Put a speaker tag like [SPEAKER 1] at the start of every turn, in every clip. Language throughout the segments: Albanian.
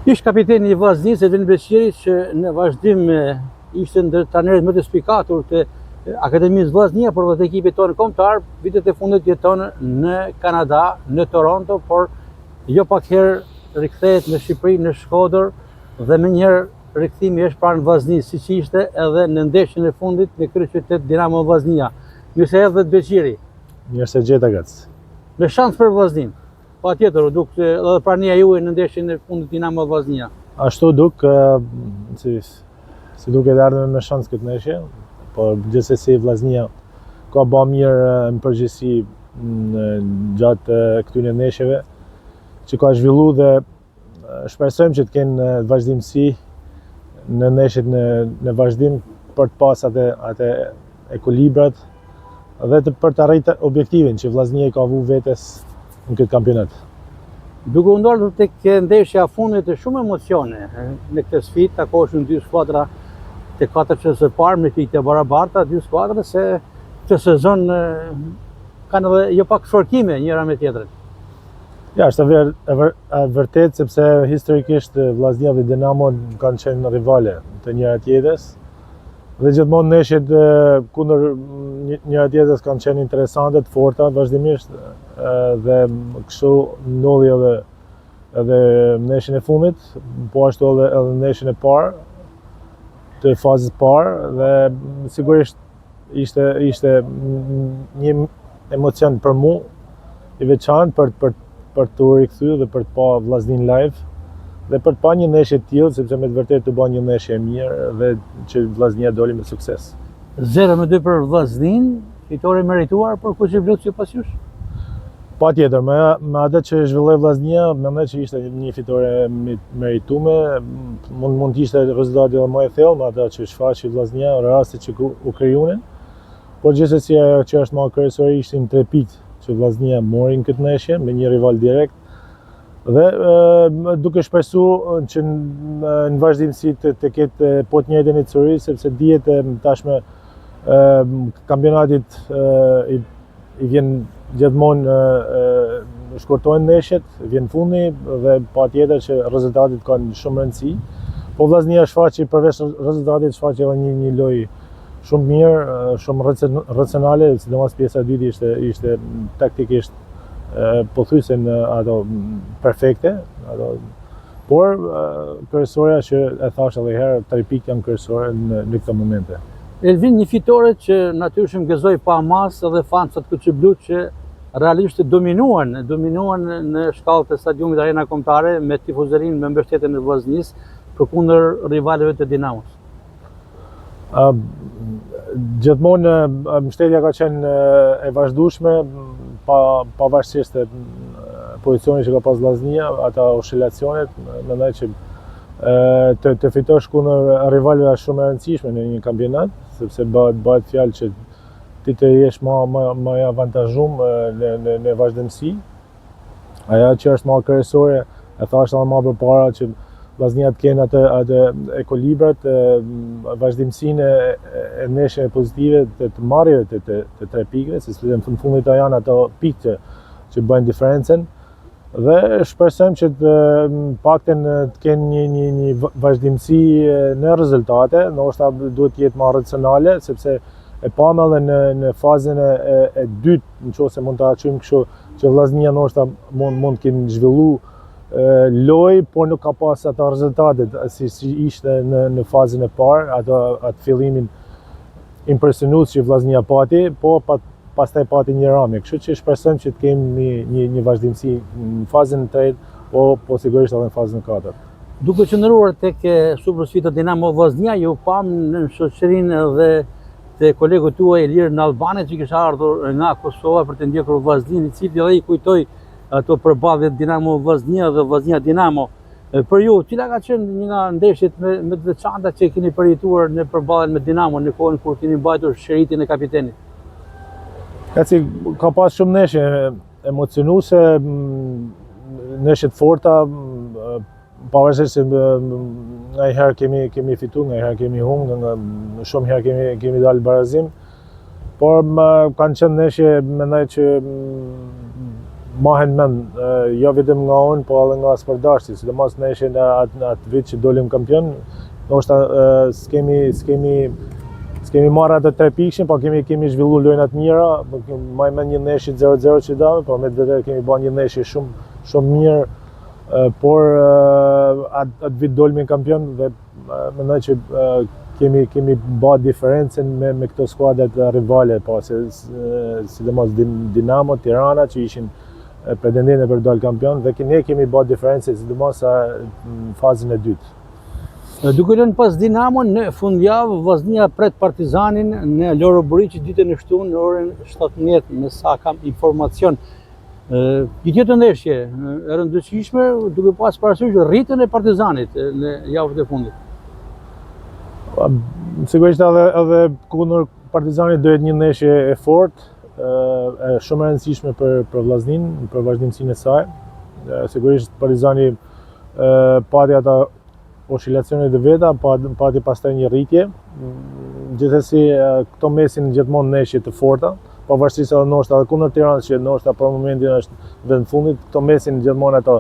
[SPEAKER 1] Ish kapiteni i Vllaznisë Edvin Beqiri që në vazhdim ishte ndër trajnerët më të spikatur të Akademisë Vllaznia, por dhe të ekipit tonë kombëtar. Vitet e fundit jeton në Kanada, në Toronto, por jo pak herë rikthehet në Shqipëri, në Shkodër, dhe më njëherë rikthimi është pranë Vllaznisë, siç ishte edhe në ndeshjen e fundit me kryeqytet Dinamo Vllaznia. Mirë se erdhët Beqiri.
[SPEAKER 2] Mirë se gjeta gac.
[SPEAKER 1] Me shans për Vllaznin. Patjetër, duk edhe prania juaj në ndeshjen e fundit Dinamo Vllaznia.
[SPEAKER 2] Ashtu duk, si duket ardhme me shans këtë ndeshje, por gjithsesi Vllaznia ka bërë mirë në përgjithësi gjatë këtyre ndeshjeve që ka zhvillu dhe shpresojmë që të kenë vazhdimsi në ndeshjet në vazhdim për të pas atë ekuilibrat dhe për të arritur objektivin që Vllaznia i ka vu vetes në këtë kampionat.
[SPEAKER 1] Duke u ndodhur tek ndeshja fundit të shumë emocione në këtë sfidë, takoheshin dy skuadra të katërçës së parë me pikë të barabarta, dy skuadra se këtë sezon kanë edhe jo pak shorkime njëra me tjetrën.
[SPEAKER 2] Ja, është vërtet sepse historikisht Vllaznia dhe Dinamo kanë qenë rivale të njëra tjetrës dhe gjithmonë ndeshjet kundër njëra tjetrës kanë qenë interesante, të forta vazhdimisht dhe kështu ndodhi edhe ndeshjen e fundit, po ashtu edhe ndeshjen e parë të fazës parë dhe sigurisht ishte një emocion për mu i veçantë për të rikthyer dhe për të pa Vllaznin live dhe për të pa një ndeshje të tillë, sepse me të vërtetë të bën një ndeshje e mirë dhe që Vllaznia doli me sukses.
[SPEAKER 1] 0-2 për Vllaznin, fitore merituar për Kuqiblut sipas jush?
[SPEAKER 2] Patjetër, me atë që zhvilloi Vllaznia, mendoj që ishte një fitore merituar, mund të ishte rezultati edhe më i thellë me atë që shfaqi Vllaznia në rastet që u krijuan. Por gjithsesi ajo që është më kryesore ishin 3 pikë që Vllaznia mori në këtë ndeshje me një rival direkt dhe duke shpresuar që në vazhdimsi të ketë po të njëjtën histori, sepse dihet tashmë kampionatit i vjen gjithmonë shkurtojnë ndeshjet, vjen fundi dhe patjetër që rezultatet kanë shumë rëndësi. Po Vllaznia shfaqi përveç rezultatit shfaqi edhe një lojë shumë mirë, shumë racionale, sidomos pjesa e dytë ishte taktikisht pothuajse ato perfekte, por kryesorja që e thash edhe herë, 3 pikë janë kryesore në këto momente.
[SPEAKER 1] Edvin, një fitore që natyrisht gëzoi pa mas edhe fansat Kuqiblut që realisht dominuan në shkallët e stadiumit Arena Kombëtare me tifozërinë me mbështetjen e Vllaznisë përkundër rivalëve të Dinamos.
[SPEAKER 2] Gjithmonë mbështetja ka qenë e vazhdueshme pavarësisht pozicionit që ka pas Vllaznia, ata oscilacionet, mendoj që të fitosh kundër rivalëve është shumë e rëndësishme në një kampionat, sepse bëhet fjalë që ti të jesh më i avantazhuar në vazhdimsi. Ajo që është më kryesore, e thash edhe më përpara që Vllaznia të kenë atë ekuilibrat, vazhdimsinë e ndeshjeve pozitive të marrjeve të 3 pikëve, sepse në fundit janë ato pikë që bëjnë diferencën. Dhe shpresojmë që të paktën të kenë një vazhdimsi në rezultate, ndoshta duhet të jetë më racionale, sepse e pam edhe në fazën e dytë, nëse mund ta quajmë kështu, që Vllaznia ndoshta mund të kenë zhvilluar loj, por nuk ka pas ato rezultatet si ishte në fazën e parë, atë fillimin impresionues që Vllaznia pati, po pastaj pati një ramje. Kështu që shpresojmë që të kemi një vazhdimsi në fazën e tretë, po sigurisht edhe në fazën e katërt.
[SPEAKER 1] Duke qëndruar tek supersfida Dinamo Vllaznia, ju pam në shoqërinë edhe të kolegut tuaj Ilir Nallbani që kishte ardhur nga Kosova për të ndjekur Vllaznin, i cili edhe i kujtoi ato përballjet Dinamo Vllaznia dhe Vllaznia Dinamo. Për ju, cila ka qenë një nga ndeshjet më të veçanta që keni përjetuar në përballjen me Dinamo në kohën kur keni mbajtur shëritin e kapitenit?
[SPEAKER 2] Ka pas shumë ndeshje emocionuese, ndeshje të forta, pavarësisht se ndonjëherë kemi fituar, ndonjëherë kemi humbur, shumë herë kemi dalë barazim, por kanë qenë ndeshje, mendoj që mahen mend, jo vetëm nga unë, po edhe nga sportdarësi, sidomos ne ishin atë vit që dolim kampion, ndoshta s'kemi marrë ato 3 pikëshin, po kemi zhvillu lojna të mira, maj mend një ndeshje 0-0 që dame, po me të vërtetë kemi bërë një ndeshje shumë mirë, por atë vit dolmi kampion dhe mendoj që kemi bërë diferencën me këto skuadrat rivale, po sidomos Dinamo, Tirana që ishin pretendente për dalë kampion dhe ne kemi bërë diferencën sidomos në fazën e dytë.
[SPEAKER 1] Duke lënë pas Dinamo, në fundjavë Vllaznia pret Partizanin në Loro Buriqi ditën e shtunë në orën 17, në sa kam informacion. Një tjetër ndeshje e rëndësishme, duke pas parasysh rritjen e Partizanit në javët e fundit.
[SPEAKER 2] Sigurisht edhe kundër Partizanit do jetë një ndeshje e fortë, shumë e rëndësishme për Vllaznin, për vazhdimsinë e saj. Sigurisht Partizani pati ata oscilacionet e veta, pati pastaj një rritje. Gjithsesi këto mesin gjithmonë ndeshje të forta, pavarësisht edhe ndoshta edhe kundër Tiranës që ndoshta për momentin është vend fundit, këto mesin gjithmonë ato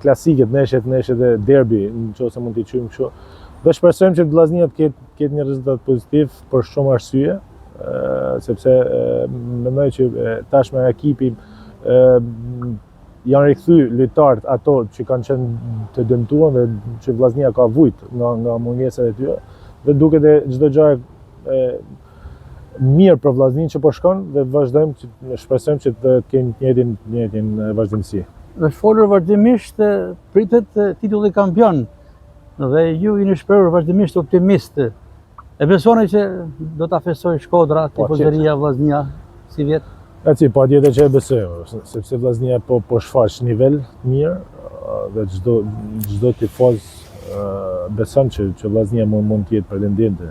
[SPEAKER 2] klasiket, ndeshjet e derbi, nëse mund t'i quajmë kështu. Dhe shpresojmë që Vllaznia të ketë një rezultat pozitiv për shumë arsye, sepse mendoj që tashmë ekipi janë rikthy lojtarët ato që kanë qenë të dëmtuar dhe që Vllaznia ka vujt nga mungesat e tyre dhe duket e çdo gjë mirë për Vllaznin që po shkon dhe shpresojmë që të kenë të njëjtin vazhdimsi.
[SPEAKER 1] Është folur vazhdimisht pritet titulli kampion dhe ju jeni shprehur vazhdimisht optimist. E besoni që do ta festojë Shkodra tifozëria Vllaznia si vjet?
[SPEAKER 2] Patjetër që e besoj, sepse Vllaznia po shfaq nivel mirë dhe çdo tifoz beson që Vllaznia mund të jetë pretendente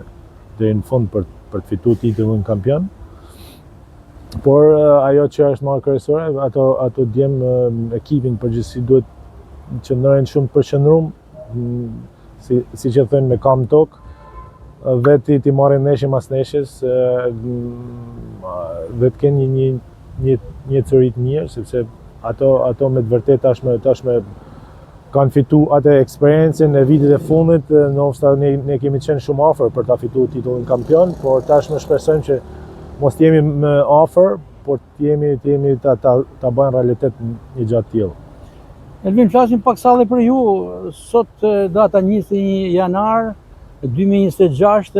[SPEAKER 2] deri në fund për të fituar titullin kampion. Por ajo që është më kryesore, ato djem ekipin përgjithësi duhet të qëndrojnë shumë të përqendruar, siç e thënë me kam tok, dhe ti marrin ndeshje mas ndeshjes dhe të kenë një cërit mirë, sepse ato me të vërtet tashme kanë fitu atë eksperiencën e vitit e fundit, ndoshta ne kemi qenë shumë afër për ta fituar titullin kampion, por tashme shpresojmë që mos jemi më afër, por jemi ta bëjmë realitet një gjatë tillë.
[SPEAKER 1] Elvin, flasim pak salle për ju, sot data 21 janar 2026,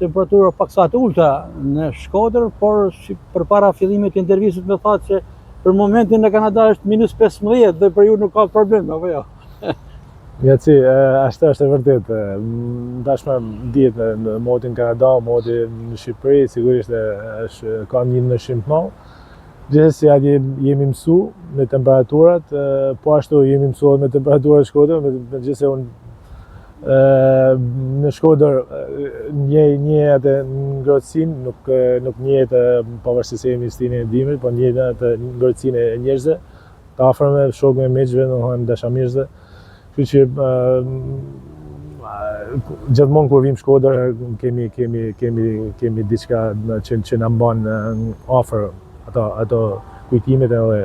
[SPEAKER 1] temperatura paksa të ulta në Shkodër, por përpara fillimit të intervistës më thatë që për momentin në Kanada është -15 dhe për ju nuk ka problem, apo jo?
[SPEAKER 2] Ashtë është e vërtet. Tashmë dihet në modi në Kanada, modi në Shqipëri, sigurisht ka një ndryshim të madh. Gjithsesi atje jemi mësu me temperaturat, po ashtu jemi mësuar me temperaturat Shkodër, megjithëse unë në Shkodër një atë ngrohtësinë, nuk njehet pavarësisht se jemi stinë e dimrit, po njehet atë ngrohtësinë e njerëzve, të afërme, shok me miqve, domethënë dashamirësve. Kështu që gjithmonë kur vim Shkodër kemi diçka që na mban afër ato kujtimet edhe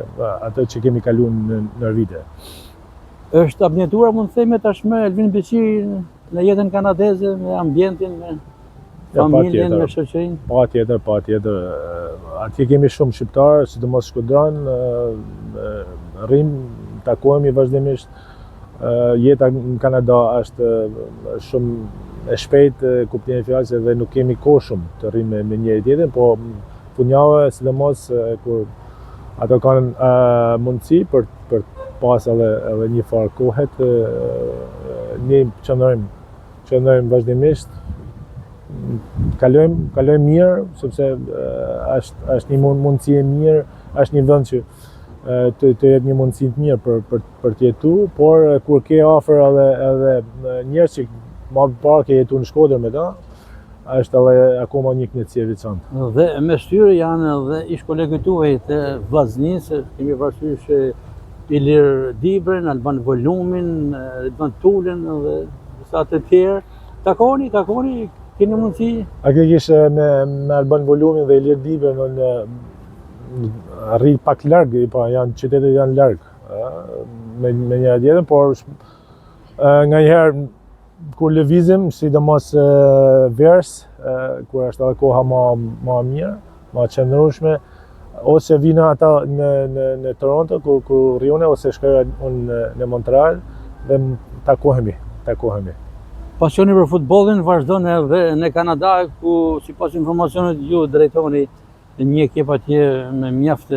[SPEAKER 2] ato që kemi kaluar në vite.
[SPEAKER 1] Është abnjetuar, mund të themi tashmë Elvin Beqi në jetën kanadeze, me ambientin, me familjen, me shoqërinë?
[SPEAKER 2] Patjetër. Atje kemi shumë shqiptarë, sidomos shkodran, rrim, takohemi vazhdimisht. Jeta në Kanada është shumë e shpejtë, kuptimi i fjalës, dhe nuk kemi kohë shumë të rrim me njëri tjetrin, po punjave, sidomos kur ato kanë mundësi për pas edhe një farë kohet, ne qëndrojmë vazhdimisht, kalojmë mirë, sepse është një mundësi e mirë, është një vend që të jetë një mundësi të mirë për të jetuar, por kur ke afër edhe njerëz që më parë ke jetuar në Shkodër me ta, është edhe akoma një kënaqësi e veçantë.
[SPEAKER 1] Dhe mes tyre janë edhe ish kolegët tuaj të Vllaznisë, kemi parasysh Ilir Dibren, Alban Volumin, Edvan Tulin dhe disa të tjerë. Takoni, keni mundësi?
[SPEAKER 2] Aktualisht me Alban Volumin dhe Ilir Dibren rrit pak larg, po qytetet janë larg me njëra tjetrën, por nganjëherë kur lëvizim, sidomos vers, kur është edhe koha më mirë, më qëndrueshme, ose vina ata në Toronto ku rriune, ose shkoj unë në Montreal dhe takohemi.
[SPEAKER 1] Pasioni për futbollin vazhdon edhe në Kanada, ku sipas informacionit ju drejtoni një ekip atje me mjaft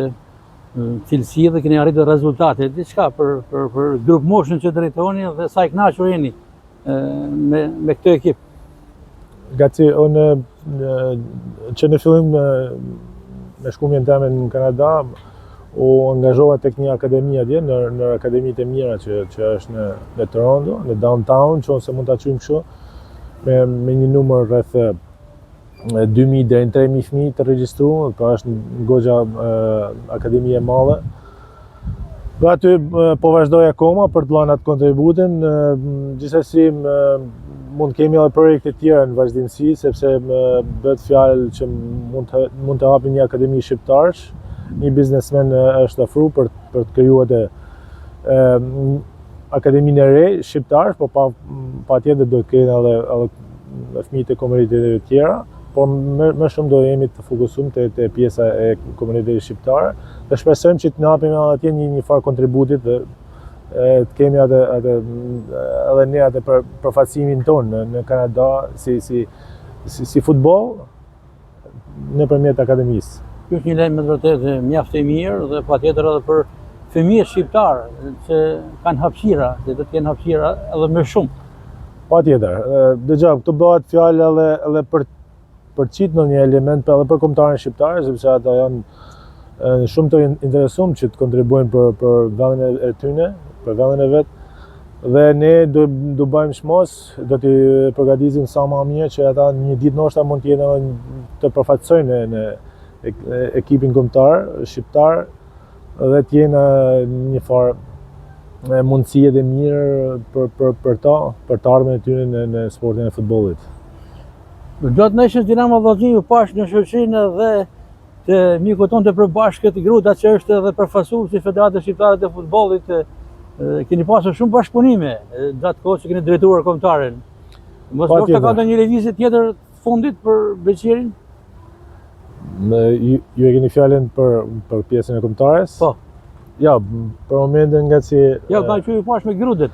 [SPEAKER 1] cilësi dhe keni arritur rezultate. Diçka për grup moshën që drejtoni dhe sa i kënaqur jeni me këtë ekip.
[SPEAKER 2] Gati, unë që në fillim me shkumjen time në Kanada, u angazhova tek një akademi atje, në akademitë e mira që është në Toronto, në downtown, që ose mund ta quajmë kështu, me një numër rreth 2000 deri në 3000 fëmijë të regjistruar, pra është një goxha akademi e madhe. Dhe aty po vazhdoj akoma për të dhënë atë kontributin, gjithsesi mund kemi edhe projekte tjera në vazhdimsi, sepse bëhet fjalë që mund të hapim një akademi shqiptarësh. Një biznesmen është ofruar për të krijuar akademinë e re shqiptarësh, po patjetër do të kenë edhe fëmijët e komuniteteve të tjera, por më shumë do jemi të fokusuar te pjesa e komunitetit shqiptar. Dhe shpresojmë që të japim atje një farë kontributit dhe të kemi edhe ne atë përfaqësimin tonë në Kanada si futboll nëpërmjet akademisë.
[SPEAKER 1] Ky është një lajm me vërtetë mjaft i mirë dhe patjetër edhe për fëmijët shqiptarë që kanë hapësira, që do të kenë hapësira edhe më shumë.
[SPEAKER 2] Patjetër. Dëgjoj, këtu bëhet fjalë edhe për qitë në një element edhe për kombëtarën shqiptare, sepse ata janë shumë të interesuar që të kontribuojnë për vendin e tyre, për vendin e vet. Dhe ne do bëjmë shmos, do t'i përgatisim sa më mirë që ata një ditë ndoshta mund të jenë të përfaqësojnë në ekipin kombëtar shqiptar dhe të jenë një farë mundësi edhe mirë për të ardhmen e tyre në sportin e futbollit.
[SPEAKER 1] Gjatë ndeshjes Dinamo Vllaznia u pash në shoqërinë dhe të mikut tonë të përbashkët Gruda, që është edhe përfaqësuesi i Federatës Shqiptare të Futbollit. Keni pasur shumë bashkëpunime gjatë kohës që keni drejtuar kombëtaren. Mos ka ndonjë lëvizje tjetër fundit për Beqerin?
[SPEAKER 2] Ju e keni fjalën për pjesën e kombëtares?
[SPEAKER 1] Po.
[SPEAKER 2] Ja, për momentin nga si...
[SPEAKER 1] Ja, ka që ju pash me Grudën.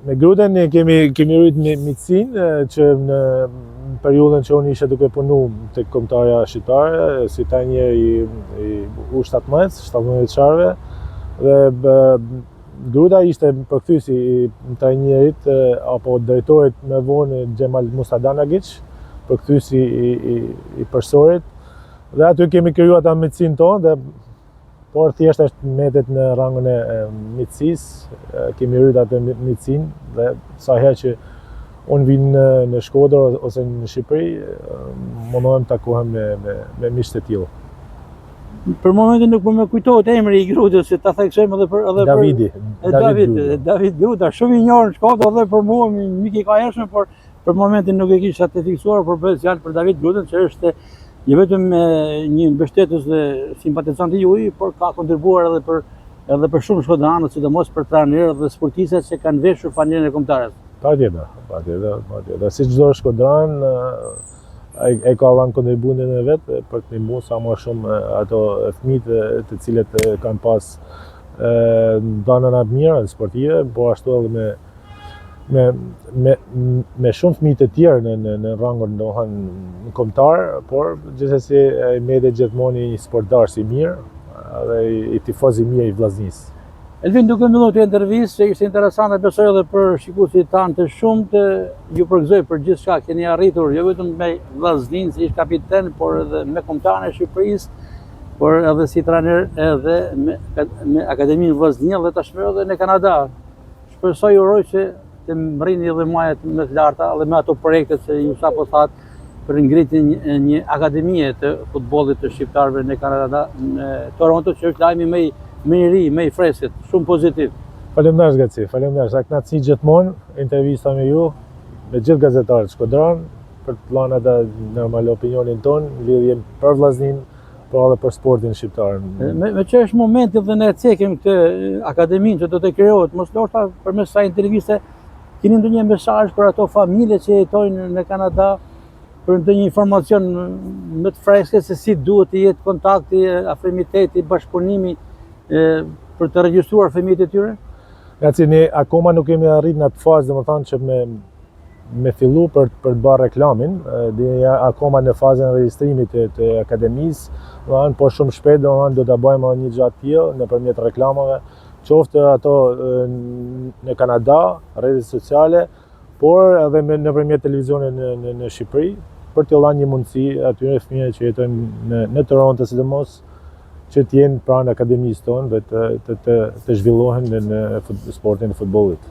[SPEAKER 2] Me Grudën ne kemi rrit miqësinë që në periudhën që unë isha duke punu tek kombëtarja shqiptare, si trajner i U17, 17 vjeçarëve, dhe Gruda ishte përkthyesi i trajnerit apo drejtorit më vonë Xhemal Mustadanagic, përkthyesi i përsorit. Dhe aty kemi krijuar ata miqësinë tonë, por thjesht është mbetet në rangun e miqësisë, kemi rrit atë miqësinë dhe sa herë që unë vinë në Shkodër ose në Shqipëri, mundohem të takohem me miqtë të tillë.
[SPEAKER 1] Për momentin nuk po më kujtohet emri i Grudës, se ta theksojmë edhe për David Gruda, shumë i njohur në Shkodër edhe për mua, mik i ka hershëm, por për momentin nuk e kisha të fiksuar, por bëhet fjalë për David Grudën, që është jo vetëm një mbështetës dhe simpatizant i juaj, por ka kontribuar edhe për shumë shkodranët, sidomos për trajnerët dhe sportistët që kanë veshur fanelën e kombëtarës.
[SPEAKER 2] Patjetër. Si çdo shkodran, ai ka dhënë kontributin e vet për të ndihmuar sa më shumë ato fëmijët të cilët kanë pas dhëna të mira sportive, po ashtu edhe me shumë fëmijë të tjerë në rangun domethënë kombëtar, por gjithsesi ai mbetet gjithmonë një sportar i mirë dhe i tifoz i mirë i Vllaznisë.
[SPEAKER 1] Elvin, duke mbylluar këtë intervistë, që ishte interesante, besoj edhe për shikuesit tanë të shumtë, ju përgëzoj për gjithçka keni arritur, jo vetëm me Vllaznin si ish kapiten, por edhe me kombëtarën e Shqipërisë, por edhe si trajner edhe me Akademinë Vllaznia dhe tashmë edhe në Kanada. Shpresoj uroj që të mrini edhe majet më të larta dhe me ato projekte që ju sapo thatë për ngritjen një akademie të futbollit të shqiptarëve në Kanada, në Toronto, që është lajmi më i ri, më i freskët, shumë pozitiv.
[SPEAKER 2] Faleminderit Gaci, faleminderit. Sa kënaqësi gjithmonë intervista me ju, me gjithë gazetarët shkodran, për të dhënë atë normal opinionin ton, lidhje për Vllaznin, po edhe për sportin shqiptar.
[SPEAKER 1] Me që është momenti dhe ne cekim këtë akademinë që do të krijohet, mos ndoshta përmes kësaj interviste keni ndonjë mesazh për ato familje që jetojnë në Kanada, për ndonjë informacion më të freskët se si duhet të jetë kontakti, afrimiteti, bashkëpunimi për të regjistruar fëmijët e tyre?
[SPEAKER 2] Gaci, ne akoma nuk kemi arrit në atë fazë, domethënë që me fillu për të bërë reklamin, dhe akoma në fazën e regjistrimit të akademisë, domethënë po shumë shpejt domethënë do ta bëjmë një gjatë tillë nëpërmjet reklamave, qoftë ato në Kanada, rrjetet sociale, por edhe nëpërmjet televizionit në Shqipëri, për t'ju dhënë një mundësi atyre fëmijëve që jetojnë në Toronto sidomos, që të jenë pranë akademisë tonë dhe të zhvillohen në sportin e futbollit.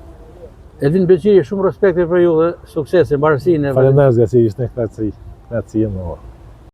[SPEAKER 1] Edvin Beqiri, shumë respekte për ju dhe suksese, mbarësinë.
[SPEAKER 2] Faleminderit, Gaci, ishte një kënaqësi.